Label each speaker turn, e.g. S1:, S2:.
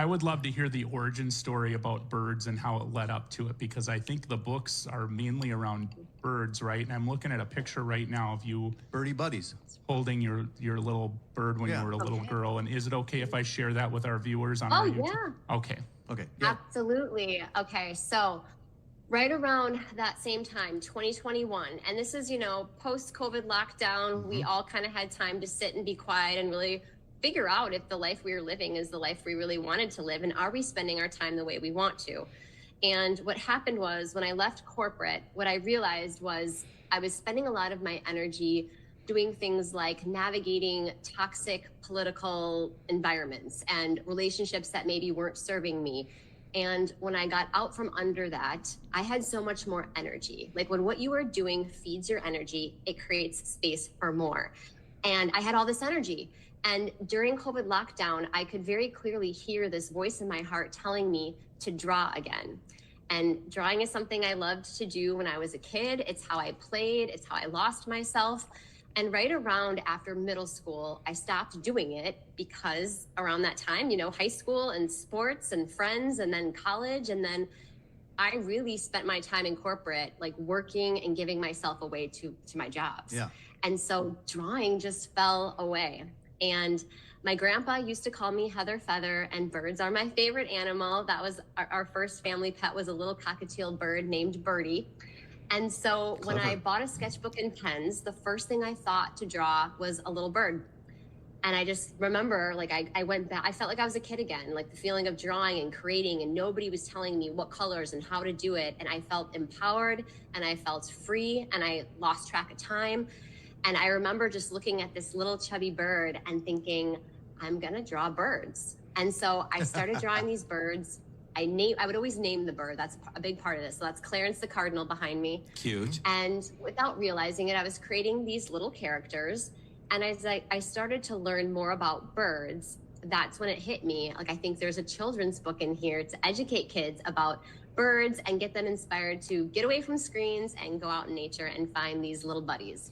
S1: I would love to hear the origin story about birds and how it led up to it, because I think the books are mainly around birds, right? And I'm looking at a picture right now of you
S2: Birdie buddies
S1: holding your little bird when you were a little girl. And is it okay if I share that with our viewers on our YouTube?
S3: Yeah.
S1: Okay.
S2: Okay. Yeah.
S3: Absolutely. Okay. So right around that same time, 2021, and this is, post-COVID lockdown, we all kind of had time to sit and be quiet and really figure out if the life we were living is the life we really wanted to live, and are we spending our time the way we want to? And what happened was, when I left corporate, what I realized was I was spending a lot of my energy doing things like navigating toxic political environments and relationships that maybe weren't serving me. And when I got out from under that, I had so much more energy. Like, when what you are doing feeds your energy, it creates space for more. And I had all this energy. And during COVID lockdown, I could very clearly hear this voice in my heart telling me to draw again. And drawing is something I loved to do when I was a kid. It's how I played. It's how I lost myself. And right around after middle school, I stopped doing it because around that time, high school and sports and friends, and then college. And then I really spent my time in corporate, like working and giving myself away to my jobs.
S2: Yeah.
S3: And so drawing just fell away. And my grandpa used to call me Heather Feather, and birds are my favorite animal. That was our first family pet, was a little cockatiel bird named Birdie. And so when I bought a sketchbook and pens, the first thing I thought to draw was a little bird. And I just remember, like, I went back, I felt like I was a kid again, like the feeling of drawing and creating, and nobody was telling me what colors and how to do it. And I felt empowered, and I felt free, and I lost track of time. And I remember just looking at this little chubby bird and thinking, I'm gonna draw birds. And so I started drawing these birds. I would always name the bird. That's a big part of this. So that's Clarence the cardinal behind me.
S2: Cute.
S3: And without realizing it, I was creating these little characters. And as I started to learn more about birds, that's when it hit me. Like, I think there's a children's book in here to educate kids about birds and get them inspired to get away from screens and go out in nature and find these little buddies.